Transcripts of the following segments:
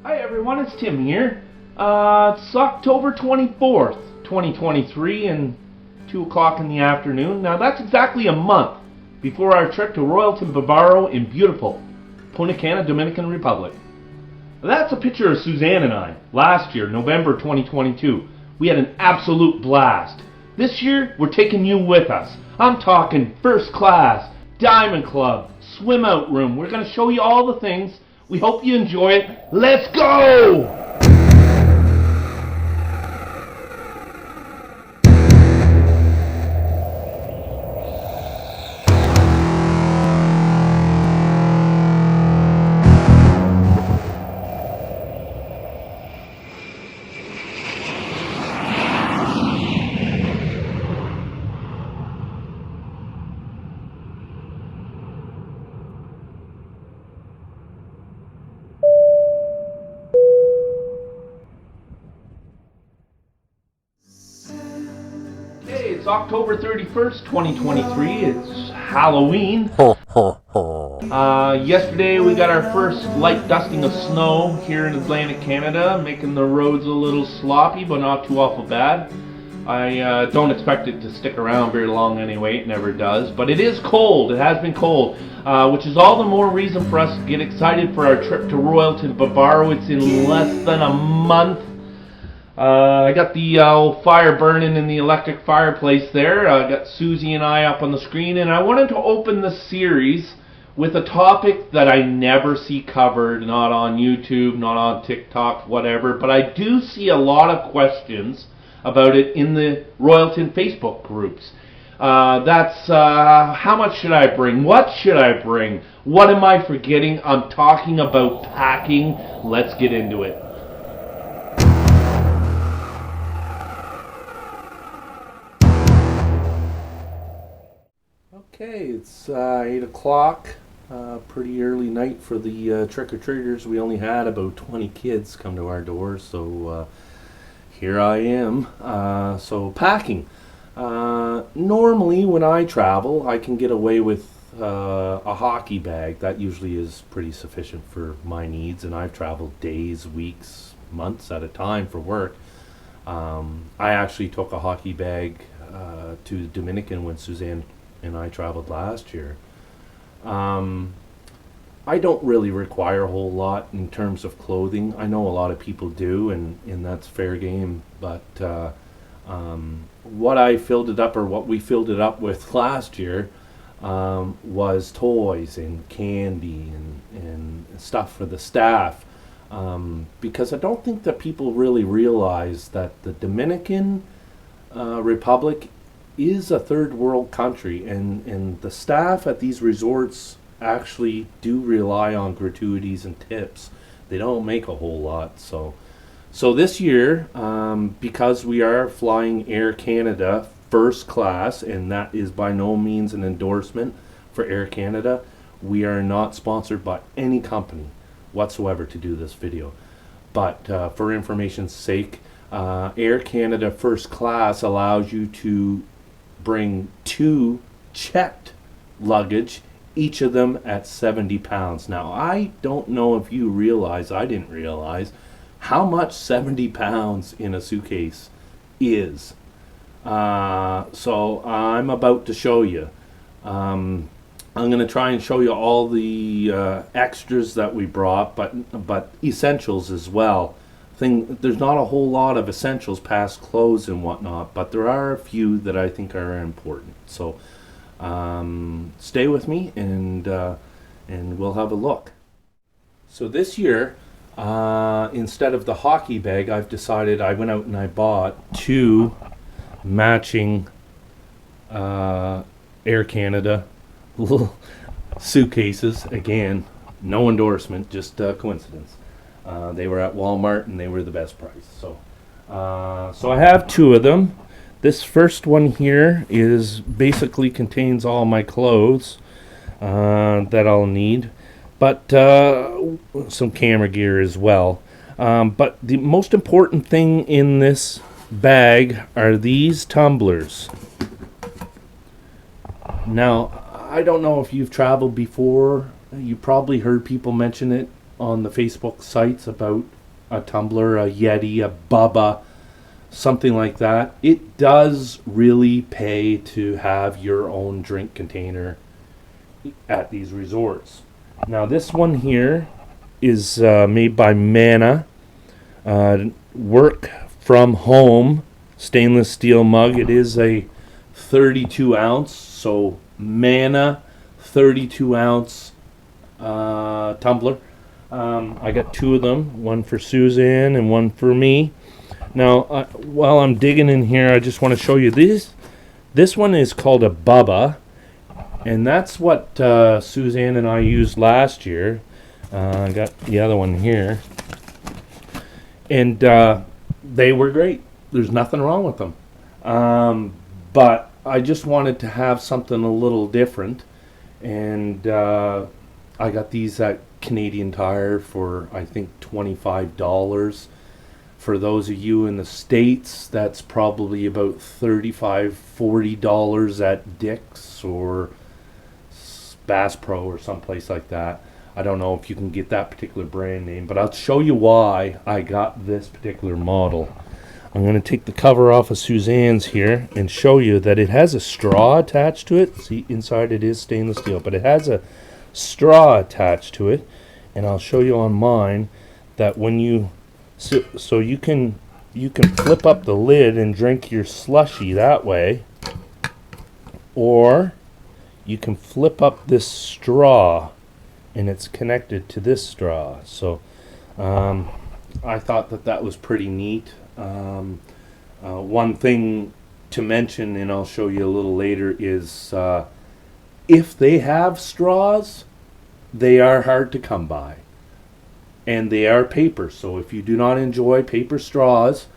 Hi everyone, it's Tim here. It's October 24th, 2023 and 2 o'clock in the afternoon. Now that's exactly a month before our trip to Royalton Bavaro in beautiful Punta, Cana, Dominican Republic. That's a picture of Suzanne and I last year, November 2022. We had an absolute blast. This year, we're taking you with us. I'm talking first class, diamond club, swim out room. We're going to show you all the things. We hope you enjoy it. Let's go! It's October 31st, 2023. It's Halloween. Yesterday we got our first light dusting of snow here in Atlantic Canada, making the roads a little sloppy, but not too awful bad. I don't expect it to stick around very long anyway. It never does. But it is cold. It has been cold, which is all the more reason for us to get excited for our trip to Royalton Bavaro. It's in less than a month. I got the fire burning in the electric fireplace there. I got Susie and I up on the screen, and I wanted to open the series with a topic that I never see covered, not on YouTube, not on TikTok, whatever, but I do see a lot of questions about it in the Royalton Facebook groups. That's how much should I bring? What should I bring? What am I forgetting? I'm talking about packing. Let's get into it. Okay, it's 8 o'clock, pretty early night for the trick-or-treaters. We only had about 20 kids come to our door, so here I am. So packing. Normally when I travel, I can get away with a hockey bag. That usually is pretty sufficient for my needs, and I've traveled days, weeks, months at a time for work. I actually took a hockey bag to the Dominican when Suzanne and I traveled last year. I don't really require a whole lot in terms of clothing. I know a lot of people do, and that's fair game, but what I filled it up, or what we filled it up with last year, was toys and candy and stuff for the staff, because I don't think that people really realize that the Dominican Republic is a third world country, and the staff at these resorts actually do rely on gratuities and tips. They don't make a whole lot. So this year, because we are flying Air Canada first class, and that is by no means an endorsement for Air Canada, we are not sponsored by any company whatsoever to do this video, but for information's sake, Air Canada first class allows you to bring 2 checked luggage, each of them at 70 pounds. Now, I don't know if you realize, I didn't realize, how much 70 pounds in a suitcase is. So I'm about to show you. I'm going to try and show you all the extras that we brought, but essentials as well. There's not a whole lot of essentials past clothes and whatnot, but there are a few that I think are important. So stay with me, and we'll have a look. So this year, instead of the hockey bag, I've decided, I went out and I bought 2 matching Air Canada little suitcases. Again, no endorsement, just coincidence. They were at Walmart and they were the best price. So I have 2 of them. This first one here is basically contains all my clothes that I'll need, but some camera gear as well. But the most important thing in this bag are these tumblers. Now, I don't know if you've traveled before. You probably heard people mention it on the Facebook sites about a tumbler, a Yeti, a Bubba, something like that. It does really pay to have your own drink container at these resorts. Now this one here is made by Mana. Work from home stainless steel mug. It is a 32 ounce, so Mana 32 ounce tumbler. I got two of them, one for Suzanne and one for me. Now, while I'm digging in here, I just want to show you this. This one is called a Bubba, and that's what Suzanne and I used last year. I got the other one here, and they were great. There's nothing wrong with them, but I just wanted to have something a little different, and I got these at Canadian Tire for I think $25. For those of you in the States, that's probably about $35-40 at Dick's or Bass Pro or someplace like that. I don't know if you can get that particular brand name, but I'll show you why I got this particular model. I'm going to take the cover off of Suzanne's here and show you that it has a straw attached to it. See, inside it is stainless steel, but it has a straw attached to it. And I'll show you on mine that when you so you can flip up the lid and drink your slushy that way, or you can flip up this straw and it's connected to this straw. So I thought that was pretty neat. One thing to mention, and I'll show you a little later, is if they have straws, they are hard to come by, and they are paper. So if you do not enjoy paper straws,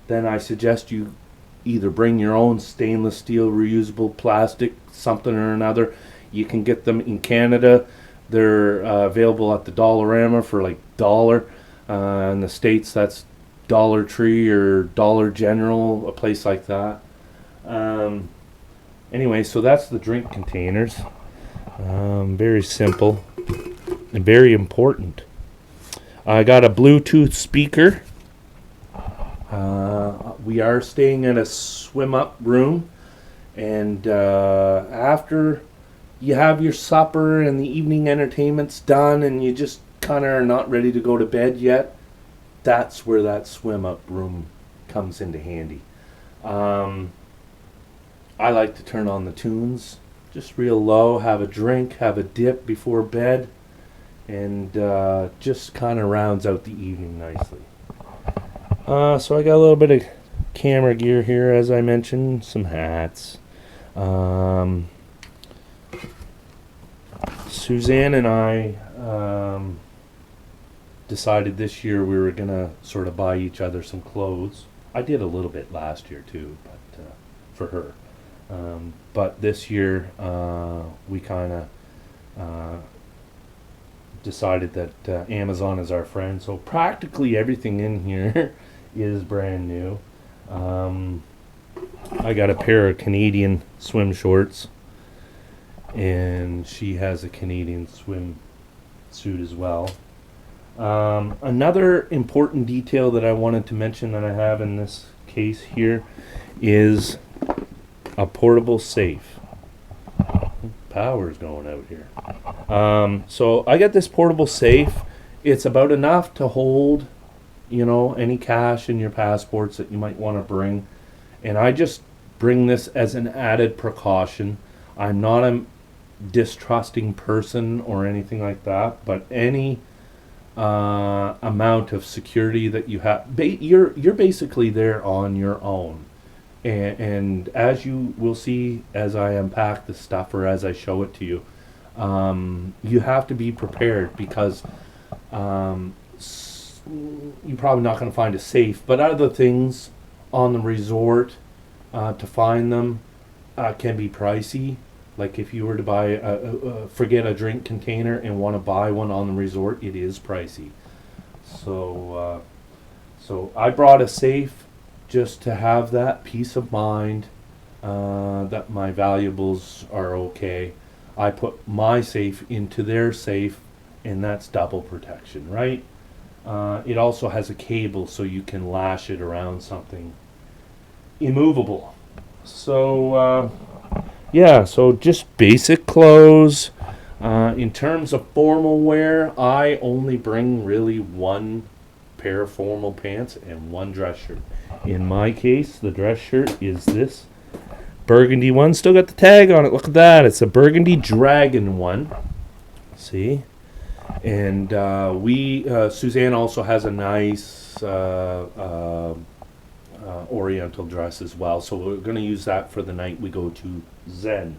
then I suggest you either bring your own stainless steel reusable plastic something or another. You can get them in Canada. They're available at the Dollarama for like $1. In the States, that's Dollar Tree or Dollar General, a place like that. Anyway, so that's the drink containers. Very simple and very important. I got a Bluetooth speaker. We are staying in a swim up room, and after you have your supper and the evening entertainment's done and you just kind of are not ready to go to bed yet, that's where that swim up room comes into handy. I like to turn on the tunes just real low, have a drink, have a dip before bed, and just kind of rounds out the evening nicely. So I got a little bit of camera gear here, as I mentioned, some hats. Suzanne and I decided this year we were going to sort of buy each other some clothes. I did a little bit last year too, but for her. But this year we kind of decided that Amazon is our friend. So practically everything in here is brand new. I got a pair of Canadian swim shorts, and she has a Canadian swim suit as well. Another important detail that I wanted to mention that I have in this case here is a portable safe. Power's going out here. So I got this portable safe. It's about enough to hold, any cash in your passports that you might want to bring. And I just bring this as an added precaution. I'm not a distrusting person or anything like that, but any amount of security that you have, you're basically there on your own. And as you will see as I unpack the stuff or as I show it to you, you have to be prepared, because you're probably not going to find a safe, but other things on the resort to find them can be pricey. Like if you were to buy forget a drink container and want to buy one on the resort, it is pricey. So I brought a safe just to have that peace of mind that my valuables are okay. I put my safe into their safe, and that's double protection, right? It also has a cable so you can lash it around something immovable. So, yeah, so just basic clothes. In terms of formal wear, I only bring really one pair of formal pants and one dress shirt. In my case, the dress shirt is this burgundy one. Still got the tag on it. Look at that. It's a burgundy dragon one. See? And Suzanne also has a nice oriental dress as well. So we're going to use that for the night we go to Zen,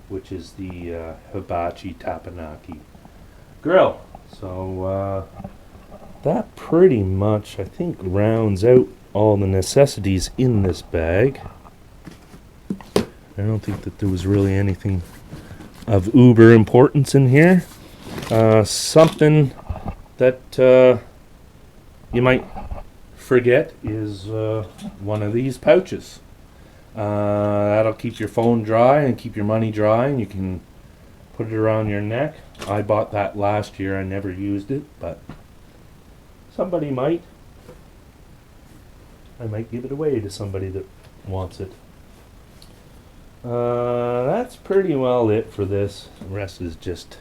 which is the hibachi tapanaki grill. So that pretty much, I think, rounds out all the necessities in this bag. I don't think that there was really anything of uber importance in here. Something that you might forget is one of these pouches. That'll keep your phone dry and keep your money dry, and you can put it around your neck. I bought that last year. I never used it, but somebody might. I might give it away to somebody that wants it. That's pretty well it for this. The rest is just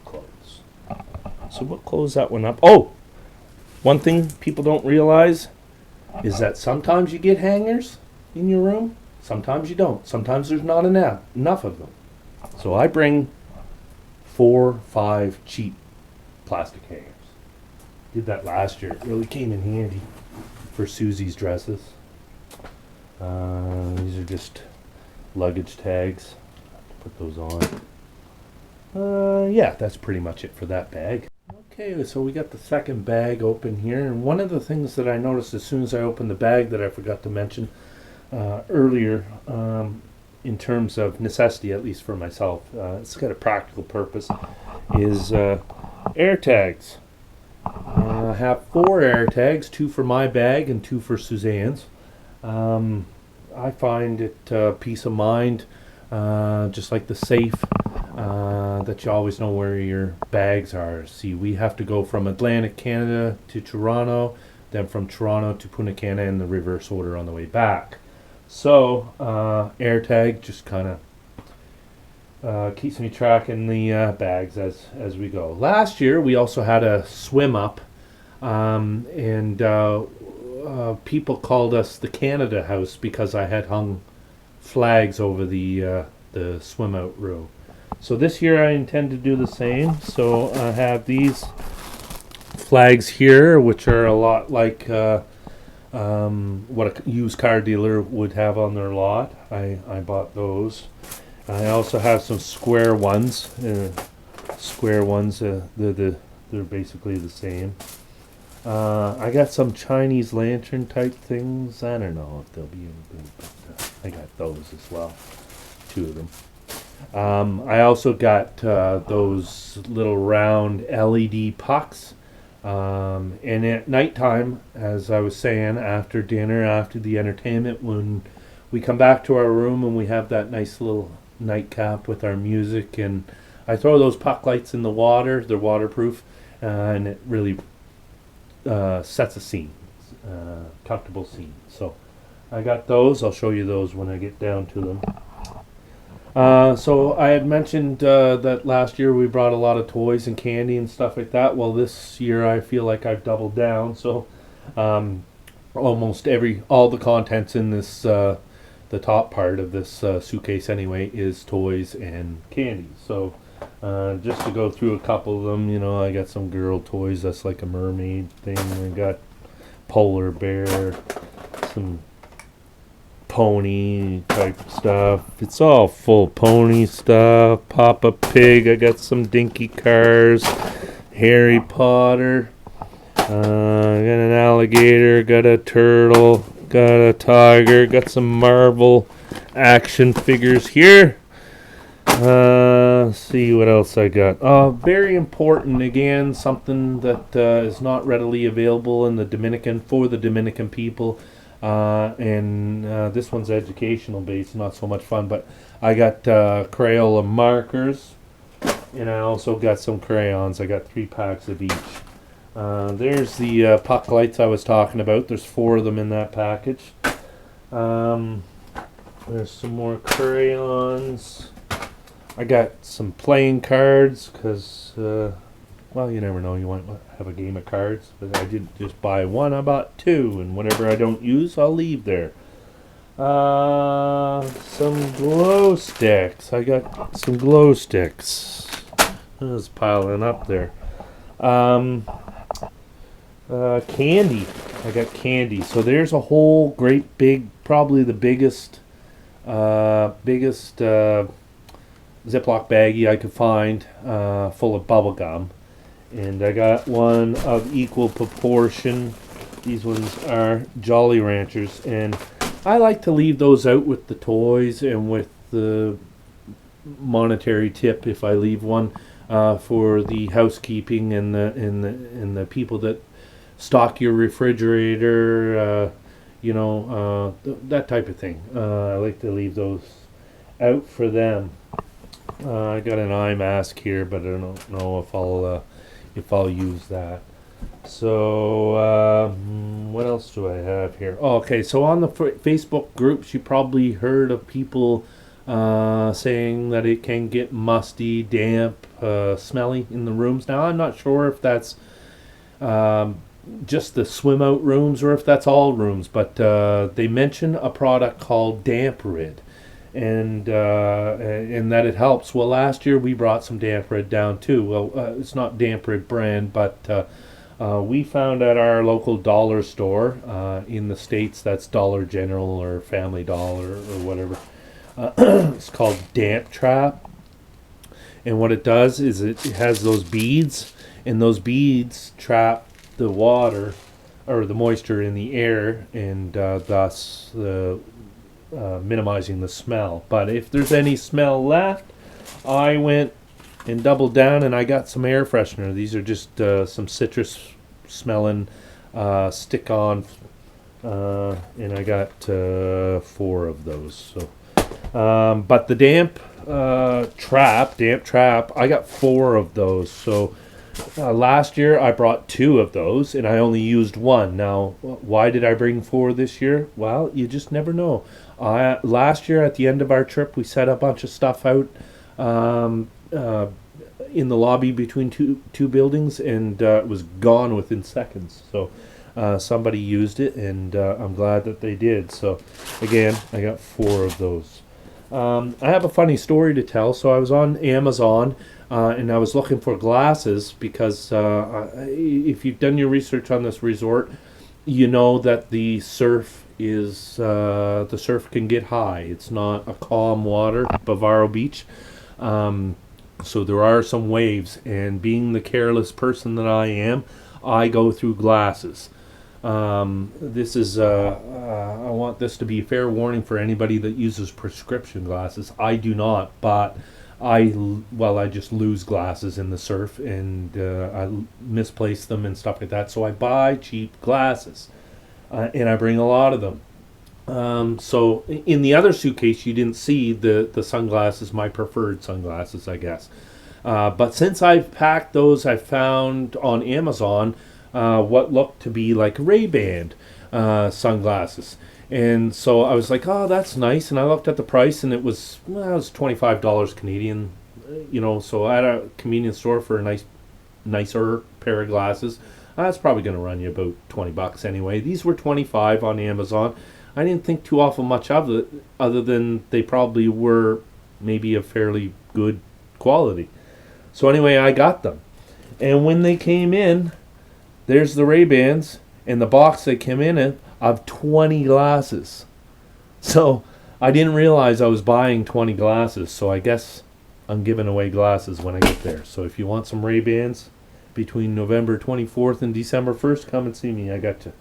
clothes. So we'll close that one up. Oh! One thing people don't realize is that sometimes you get hangers in your room, sometimes you don't. Sometimes there's not enough of them. So I bring 4, 5 cheap plastic hangers. Did that last year. It really came in handy for Susie's dresses. These are just luggage tags. Put those on. Yeah, that's pretty much it for that bag. Okay, so we got the second bag open here, and one of the things that I noticed as soon as I opened the bag that I forgot to mention earlier, in terms of necessity, at least for myself, it's got a practical purpose, is air tags. I have 4 air tags, 2 for my bag and 2 for Suzanne's. I find it peace of mind, just like the safe, that you always know where your bags are. See, we have to go from Atlantic Canada to Toronto, then from Toronto to Punta Cana in the reverse order on the way back. So, AirTag just kind of keeps me tracking the bags as we go. Last year, we also had a swim up, and people called us the Canada House because I had hung flags over the swim out row. So this year I intend to do the same. So I have these flags here, which are a lot like what a used car dealer would have on their lot. I bought those. I also have some square ones. They're basically the same. I got some Chinese lantern type things. I don't know if they'll be any good, but I got those as well. 2 of them. I also got those little round LED pucks. And at nighttime, as I was saying, after dinner, after the entertainment, when we come back to our room and we have that nice little nightcap with our music, and I throw those puck lights in the water. They're waterproof, and it really sets a scene, comfortable scene. So I got those. I'll show you those when I get down to them. So I had mentioned that last year we brought a lot of toys and candy and stuff like that. Well, this year I feel like I've doubled down. So almost all the contents in this, the top part of this suitcase anyway, is toys and candy. So just to go through a couple of them, I got some girl toys. That's like a mermaid thing. I got polar bear, some pony type stuff. It's all full pony stuff. Papa Pig. I got some Dinky Cars. Harry Potter. Got an alligator. Got a turtle. Got a tiger. Got some Marvel action figures here. Let's see what else I got. Very important, again, something that is not readily available in the Dominican, for the Dominican people. And this one's educational based, not so much fun, but I got Crayola markers. And I also got some crayons. I got 3 packs of each. There's the puck lights I was talking about. There's 4 of them in that package. There's some more crayons. I got some playing cards because, well, you never know. You might have a game of cards. But I didn't just buy 1. I bought 2. And whatever I don't use, I'll leave there. Some glow sticks. I got some glow sticks. It's piling up there. Candy. I got candy. So there's a whole great big, probably the biggest Ziploc baggie I could find, full of bubble gum. And I got one of equal proportion. These ones are Jolly Ranchers, and I like to leave those out with the toys and with the monetary tip if I leave one for the housekeeping and the people that stock your refrigerator, that type of thing. I like to leave those out for them. I got an eye mask here, but I don't know if I'll use that. So what else do I have here? Oh, okay, so on the Facebook groups, you probably heard of people saying that it can get musty, damp, smelly in the rooms. Now, I'm not sure if that's just the swim out rooms or if that's all rooms, but they mention a product called Damp Rid, and that it helps. Well, last year we brought some Damp Rid down too. Well, it's not Damp Rid brand, but we found at our local dollar store in the States, that's Dollar General or Family Dollar or whatever. It's called Damp Trap, and what it does is it has those beads, and those beads trap the water or the moisture in the air, and thus minimizing the smell. But if there's any smell left, I went and doubled down and I got some air freshener. These are just some citrus smelling stick-on, and I got 4 of those. So, but the damp trap, I got 4 of those. So last year I brought 2 of those and I only used 1. Now, why did I bring 4 this year? Well, you just never know. Last year at the end of our trip, we set a bunch of stuff out in the lobby between two buildings, and it was gone within seconds. So somebody used it, and I'm glad that they did. So again, I got 4 of those. I have a funny story to tell. So I was on Amazon and I was looking for glasses because if you've done your research on this resort, you know that the surf can get high. It's not a calm water, Bavaro Beach. So there are some waves, and being the careless person that I am, I go through glasses. This is I want this to be a fair warning for anybody that uses prescription glasses. I do not, but I just lose glasses in the surf, and I misplace them and stuff like that. So I buy cheap glasses, and I bring a lot of them. So in the other suitcase, you didn't see the sunglasses, my preferred sunglasses, I guess. But since I've packed those, I found on Amazon what looked to be like Ray-Ban sunglasses. And so I was like, oh, that's nice. And I looked at the price, and it was $25 Canadian. So at a convenience store for a nicer pair of glasses, that's probably going to run you about $20 anyway. These were $25 on Amazon. I didn't think too awful much of it, other than they probably were maybe a fairly good quality. So anyway, I got them. And when they came in, there's the Ray-Bans, and the box they came in of 20 glasses. So I didn't realize I was buying 20 glasses, so I guess I'm giving away glasses when I get there. So if you want some Ray-Bans between November 24th and December 1st, come and see me. I got you.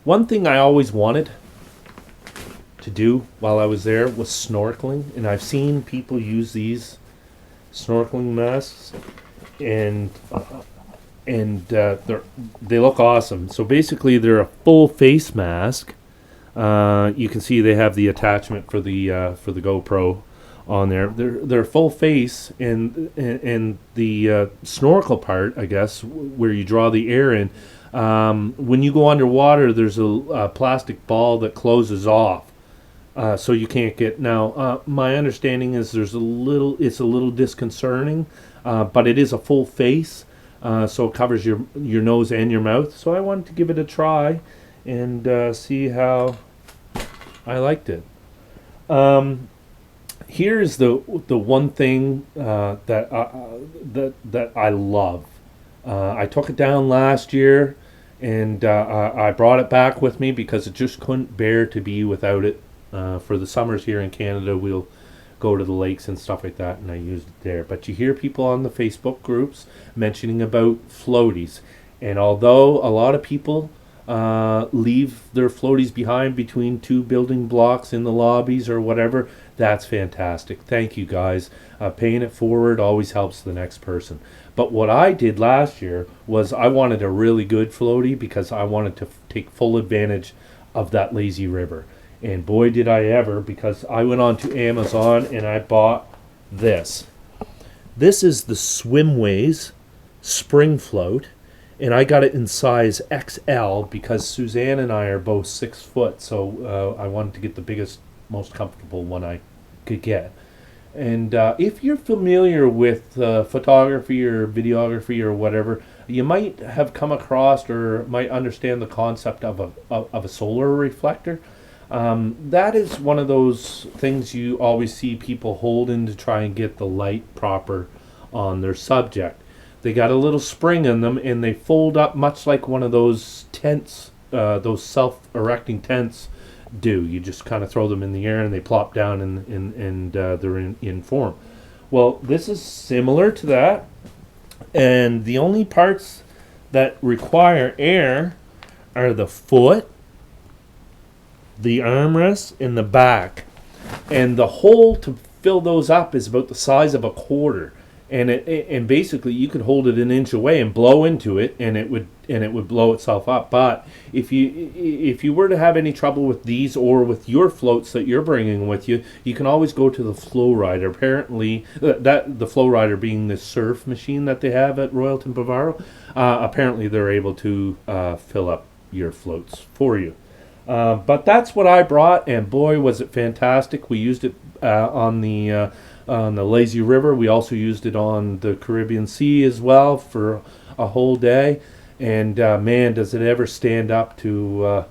One thing I always wanted to do while I was there was snorkeling, and I've seen people use these snorkeling masks, and they look awesome. So basically, they're a full face mask. You can see they have the attachment for the GoPro on there. They're full face, and the snorkel part, I guess, where you draw the air in. When you go underwater, there's a plastic ball that closes off, so you can't get. Now, my understanding is it's a little disconcerting, but it is a full face, so it covers your nose and your mouth. So I wanted to give it a try and see how I liked it. Here's the one thing that I love. I took it down last year, and I brought it back with me because it just couldn't bear to be without it. For the summers here in Canada, we'll go to the lakes and stuff like that, and I used it there. But you hear people on the Facebook groups mentioning about floaties, and although a lot of people leave their floaties behind between two building blocks in the lobbies or whatever, that's fantastic. Thank you, guys. Paying it forward always helps the next person. But what I did last year was I wanted a really good floaty because I wanted to take full advantage of that lazy river. And boy, did I ever, because I went on to Amazon and I bought this. This is the Swimways Spring Float. And I got it in size XL because Suzanne and I are both 6 foot, so I wanted to get the biggest, most comfortable one I could get. And if you're familiar with photography or videography or whatever, you might have come across or might understand the concept of a solar reflector. That is one of those things you always see people holding to try and get the light proper on their subject. They got a little spring in them, and they fold up much like one of those tents, those self-erecting tents do. You just kind of throw them in the air, and they plop down, and they're in form. Well, this is similar to that, and the only parts that require air are the foot, the armrest, and the back. And the hole to fill those up is about the size of a quarter. And basically you could hold it an inch away and blow into it, and it would blow itself up. But if you were to have any trouble with these or with your floats that you're bringing with you, you can always go to the Flow Rider. Apparently, that the Flow Rider being the surf machine that they have at Royalton Bavaro, apparently they're able to fill up your floats for you. But that's what I brought, and boy, was it fantastic. We used it on the lazy river. We also used it on the Caribbean Sea as well for a whole day, and man, does it ever stand up to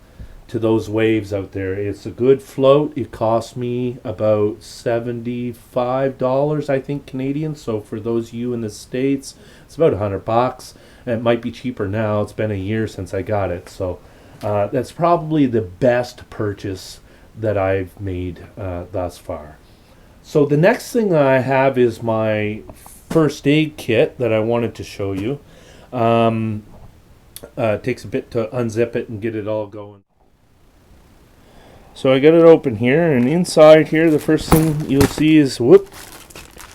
those waves out there. It's a good float. It cost me about $75, I think, Canadian. So for those of you in the States, it's about $100. It might be cheaper now. It's been a year since I got it, so that's probably the best purchase that I've made thus far. So the next thing I have is my first aid kit that I wanted to show you. It takes a bit to unzip it and get it all going. So I got it open here, and inside here the first thing you'll see is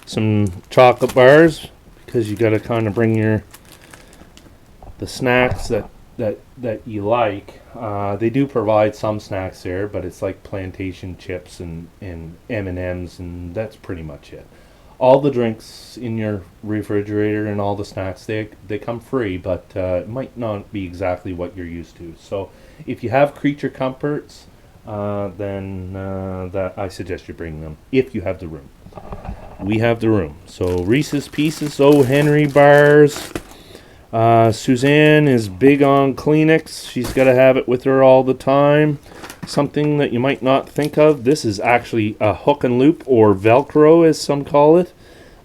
some chocolate bars, because you got to kind of bring the snacks that you like. They do provide some snacks there, but it's like plantation chips and M&Ms, and that's pretty much it. All the drinks in your refrigerator and all the snacks, they come free, but it might not be exactly what you're used to. So if you have creature comforts, then that I suggest you bring them if you have the room. We have the room. So Reese's Pieces, O. Henry bars. Suzanne is big on Kleenex. She's got to have it with her all the time. Something that you might not think of. This is actually a hook and loop, or Velcro as some call it.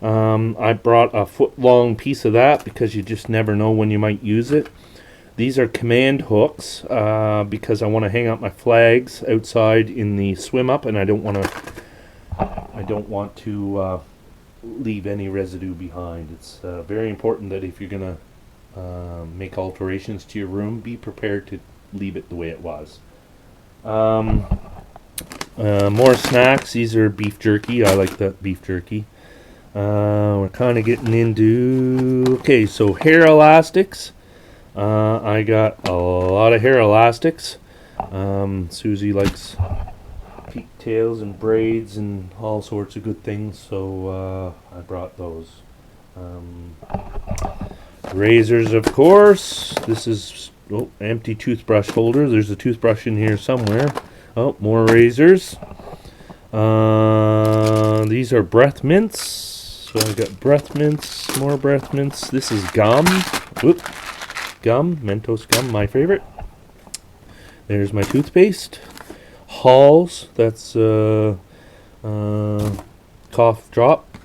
I brought a foot-long piece of that because you just never know when you might use it. These are command hooks because I want to hang out my flags outside in the swim up, and I don't want to leave any residue behind. It's very important that if you're going to make alterations to your room, be prepared to leave it the way it was. More snacks. These are beef jerky. I like that beef jerky. We're kind of getting into, okay, so hair elastics. I got a lot of hair elastics. Susie likes pigtails and braids and all sorts of good things, so I brought those. Razors, of course. This is empty toothbrush holder. There's a toothbrush in here somewhere. Oh, more razors. These are breath mints. So I got breath mints, more breath mints. This is gum. Whoop. Gum, Mentos gum, my favorite. There's my toothpaste. Halls, that's cough drop.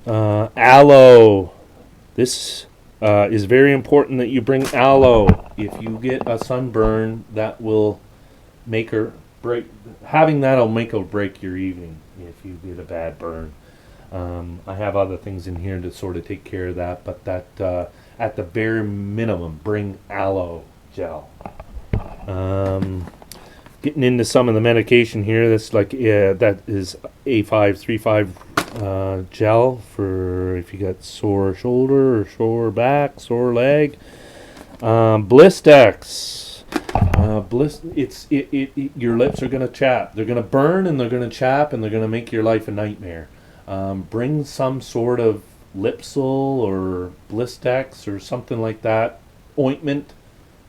Aloe. This is very important that you bring aloe. If you get a sunburn, that will make or break. Having that'll make or break your evening if you get a bad burn. I have other things in here to sort of take care of that, but that at the bare minimum, bring aloe gel. Getting into some of the medication here, that's like that is A535 gel for if you got sore shoulder or sore back, sore leg. Blistex. Your lips are gonna chap. They're gonna burn and they're gonna chap and they're gonna make your life a nightmare. Bring some sort of Lipsil or Blistex or something like that, ointment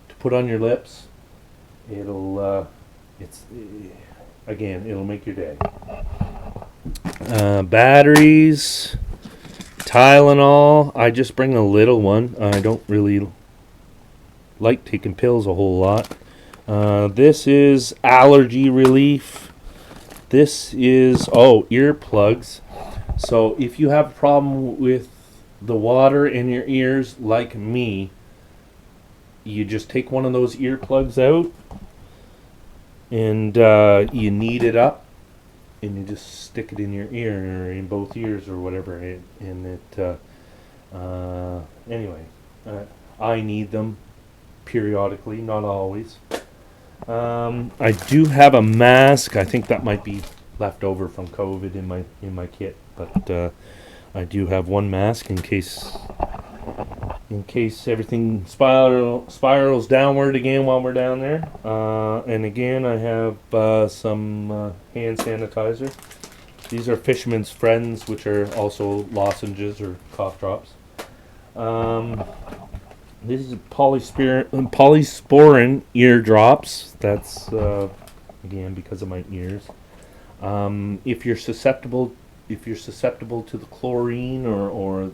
to put on your lips. It'll it'll make your day. Batteries, Tylenol. I just bring a little one. I don't really like taking pills a whole lot. This is allergy relief. This is earplugs. So if you have a problem with the water in your ears like me, you just take one of those earplugs out and you knead it up and you just stick it in your ear or in both ears or whatever. I need them periodically, not always. I do have a mask. I think that might be left over from COVID in my kit, but I do have one mask in case everything spirals downward again while we're down there. And again, I have some hand sanitizer. These are Fisherman's Friends, which are also lozenges or cough drops. This is polysporin ear drops. That's again because of my ears. If you're susceptible to the chlorine or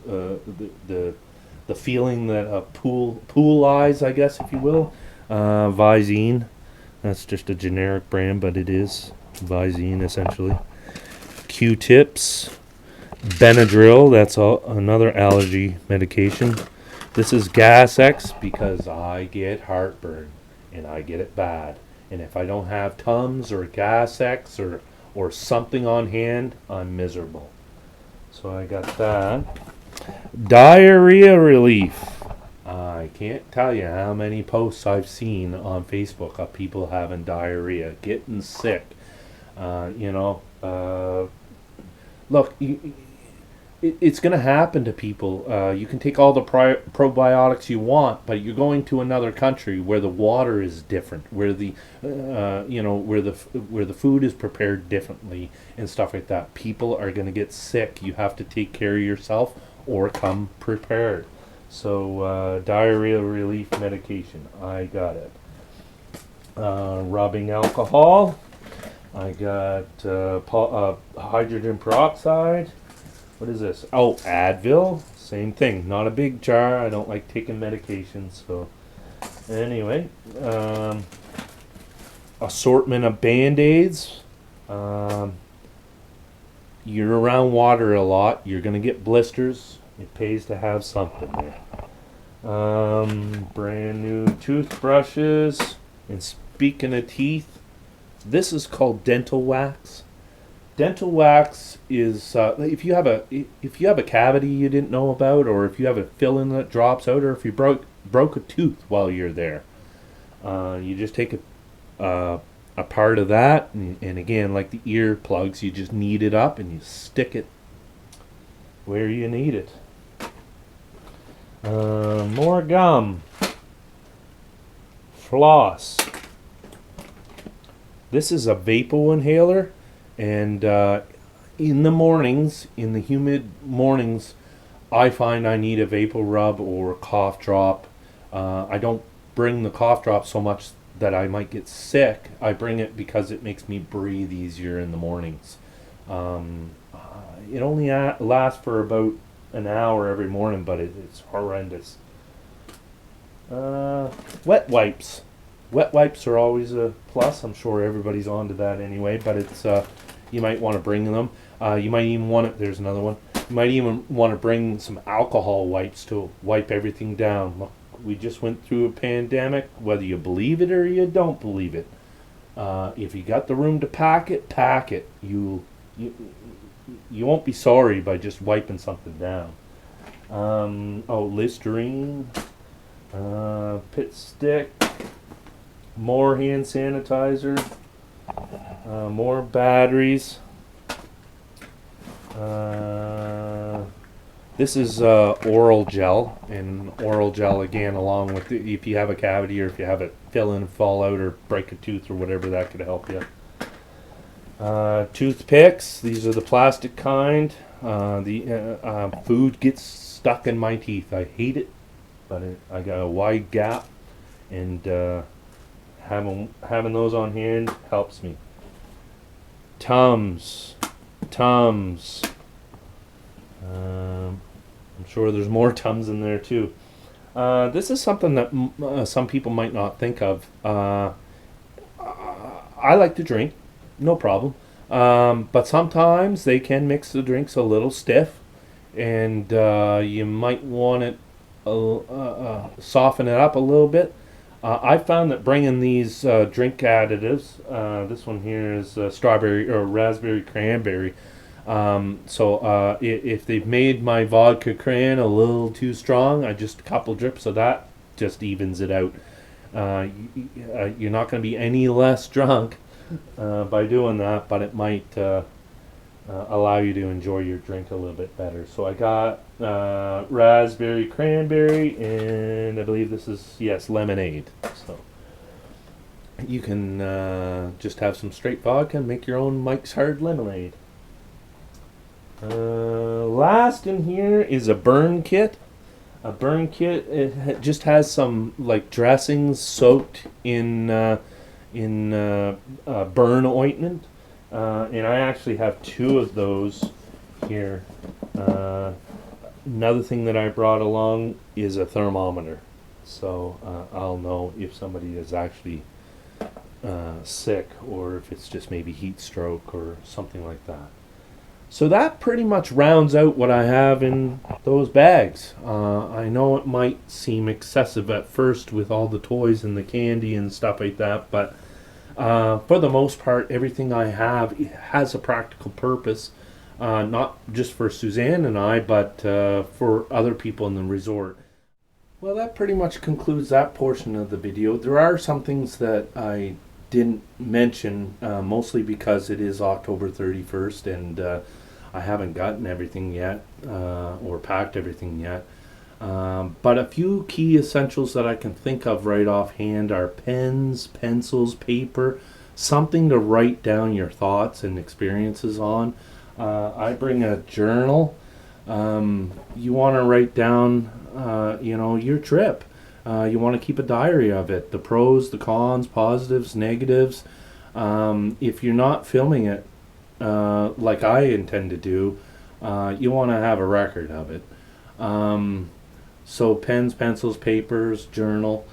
the feeling that pool eyes, I guess, if you will, Visine. That's just a generic brand, but it is Visine essentially. Q-tips, Benadryl. That's another allergy medication. This is Gas X because I get heartburn and I get it bad. And if I don't have Tums or Gas X or something on hand, I'm miserable. So I got that. Diarrhea relief. I can't tell you how many posts I've seen on Facebook of people having diarrhea, getting sick. Look, it's going to happen to people. You can take all the probiotics you want, but you're going to another country where the water is different, where the where the food is prepared differently and stuff like that. People are going to get sick. You have to take care of yourself or come prepared. So diarrhea relief medication, I got it. Rubbing alcohol, I got hydrogen peroxide. What is this? Oh, Advil. Same thing. Not a big jar. I don't like taking medications. So anyway, assortment of Band-Aids. You're around water a lot. You're going to get blisters. It pays to have something there. Brand new toothbrushes. And speaking of teeth, this is called dental wax. Dental wax is if you have a cavity you didn't know about, or if you have a fill-in that drops out, or if you broke a tooth while you're there, you just take a part of that, and again, like the ear plugs, you just knead it up and you stick it where you need it. More gum, floss, This is a vapor inhaler, and in the mornings, in the humid mornings, I find I need a vapor rub or a cough drop. I don't bring the cough drop so much that I might get sick. I bring it because it makes me breathe easier in the mornings. It only lasts for about an hour every morning, but it's horrendous. Wet wipes. Wet wipes are always a plus. I'm sure everybody's onto that anyway, but it's you might want to bring them. You might even want to. There's another one. You might even want to bring some alcohol wipes to wipe everything down. Look, we just went through a pandemic. Whether you believe it or you don't believe it, if you got the room to pack it, pack it. You won't be sorry by just wiping something down. Listerine, pit stick, more hand sanitizer, more batteries. This is oral gel, and oral gel again, along with if you have a cavity or if you have it fill in, fall out, or break a tooth or whatever, that could help you. Toothpicks. These are the plastic kind. The food gets stuck in my teeth. I hate it, but I got a wide gap, and having those on hand helps me. Tums. I'm sure there's more Tums in there too. This is something that some people might not think of. I like to drink, no problem. But sometimes they can mix the drinks a little stiff, and you might want it soften it up a little bit. I found that bringing these drink additives, this one here is strawberry or raspberry cranberry. If they've made my vodka cran a little too strong, I just a couple drips of that just evens it out. You're not going to be any less drunk by doing that, but it might allow you to enjoy your drink a little bit better. So I got raspberry cranberry, and I believe this is lemonade. So you can just have some straight vodka and make your own Mike's Hard Lemonade. Last in here is a burn kit. A burn kit, it just has some like dressings soaked in burn ointment, and I actually have 2 of those here. Another thing that I brought along is a thermometer, so I'll know if somebody is actually sick, or if it's just maybe heat stroke or something like that. So that pretty much rounds out what I have in those bags. I know it might seem excessive at first with all the toys and the candy and stuff like that, but for the most part, everything I have has a practical purpose, not just for Suzanne and I, but for other people in the resort. Well, that pretty much concludes that portion of the video. There are some things that I didn't mention, mostly because it is October 31st, and I haven't gotten everything yet, or packed everything yet. But a few key essentials that I can think of right offhand are pens, pencils, paper, something to write down your thoughts and experiences on. I bring a journal. You want to write down, your trip. You want to keep a diary of it, the pros, the cons, positives, negatives. If you're not filming it, like I intend to do, you want to have a record of it. So pens, pencils, papers, journal.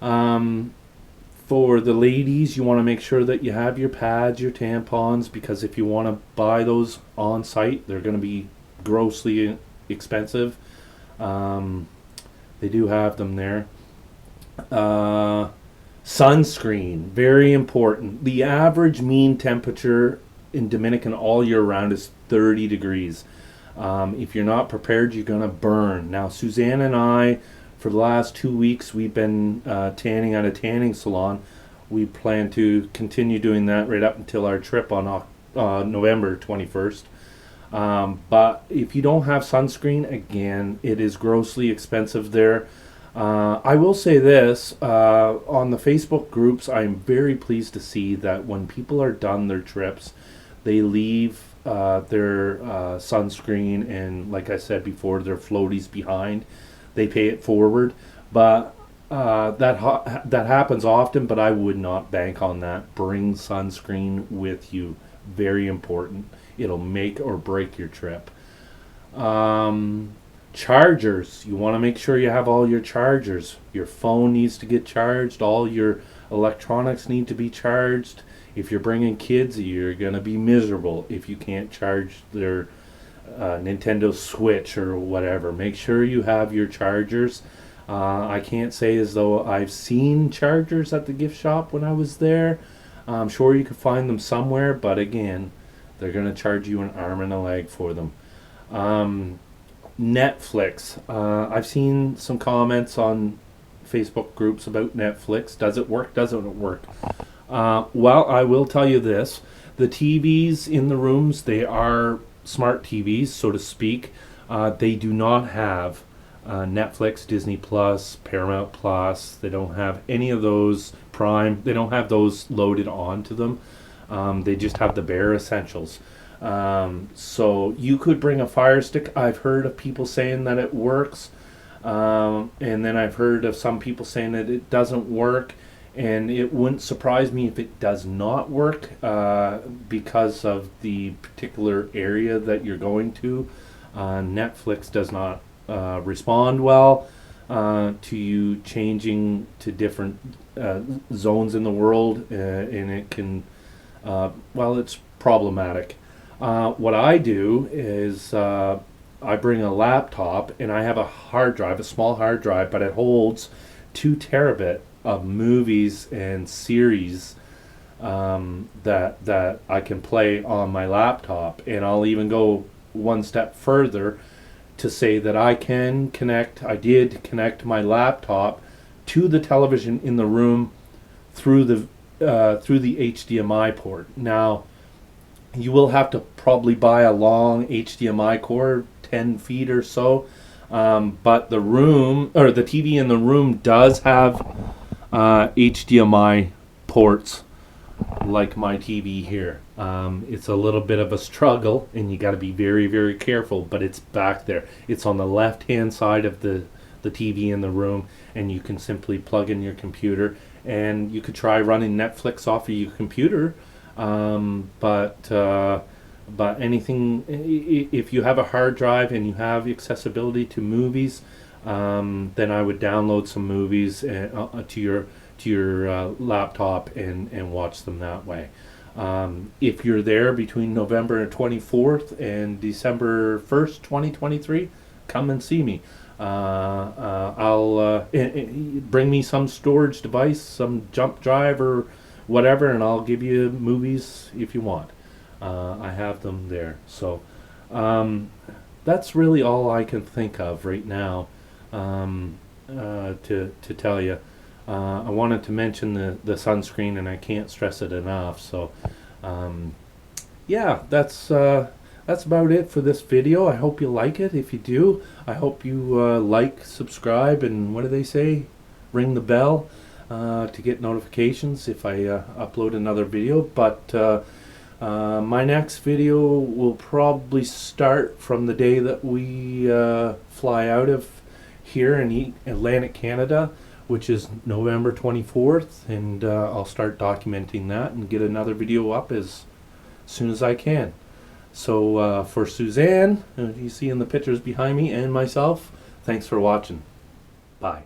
For the ladies, you want to make sure that you have your pads, your tampons, because if you want to buy those on site, they're going to be grossly expensive. They do have them there. Sunscreen, very important. The average mean temperature in Dominican all year round is 30 degrees. If you're not prepared, you're going to burn. Now, Suzanne and I, for the last 2 weeks, we've been tanning at a tanning salon. We plan to continue doing that right up until our trip on November 21st. But if you don't have sunscreen, again, it is grossly expensive there. I will say this, on the Facebook groups, I'm very pleased to see that when people are done their trips, they leave their sunscreen and, like I said before, their floaties behind. They pay it forward. But that happens often, but I would not bank on that. Bring sunscreen with you. Very important. It'll make or break your trip. Um, Chargers. You want to make sure you have all your chargers. Your phone needs to get charged. All your electronics need to be charged. If you're bringing kids, you're going to be miserable if you can't charge their Nintendo Switch or whatever. Make sure you have your chargers. I can't say as though I've seen chargers at the gift shop when I was there. I'm sure you could find them somewhere, but again, they're going to charge you an arm and a leg for them. Netflix. I've seen some comments on Facebook groups about Netflix. Does it work? Doesn't it work? Well, I will tell you this. The TVs in the rooms, they are smart TVs, so to speak. They do not have Netflix, Disney Plus, Paramount Plus. They don't have any of those. Prime. They don't have those loaded onto them. They just have the bare essentials. So you could bring a Fire Stick. I've heard of people saying that it works. And then I've heard of some people saying that it doesn't work. And it wouldn't surprise me if it does not work because of the particular area that you're going to. Netflix does not respond well to you changing to different zones in the world, and it can, well, it's problematic. What I do is I bring a laptop and I have a hard drive, a small hard drive, but it holds 2 terabit of movies and series that I can play on my laptop. And I'll even go one step further to say that I did connect my laptop to the television in the room through the HDMI port. Now, you will have to probably buy a long HDMI cord, 10 feet or so, but the TV in the room does have HDMI ports like my TV here. It's a little bit of a struggle, and you got to be very, very careful, but it's back there. It's on the left-hand side of the TV in the room, and you can simply plug in your computer, and you could try running Netflix off of your computer, but anything, if you have a hard drive and you have accessibility to movies, then I would download some movies to your laptop and watch them that way. If you're there between November 24th and December 1st, 2023, come and see me. I'll bring me some storage device, some jump drive or whatever, and I'll give you movies if you want. I have them there. So that's really all I can think of right now to tell you. I wanted to mention the sunscreen, and I can't stress it enough. So, yeah, that's about it for this video. I hope you like it. If you do, I hope you like, subscribe, and what do they say? Ring the bell to get notifications if I upload another video. But my next video will probably start from the day that we fly out of here in Atlantic Canada, which is November 24th, and I'll start documenting that and get another video up as soon as I can. So for Suzanne, you see in the pictures behind me, and myself, thanks for watching. Bye.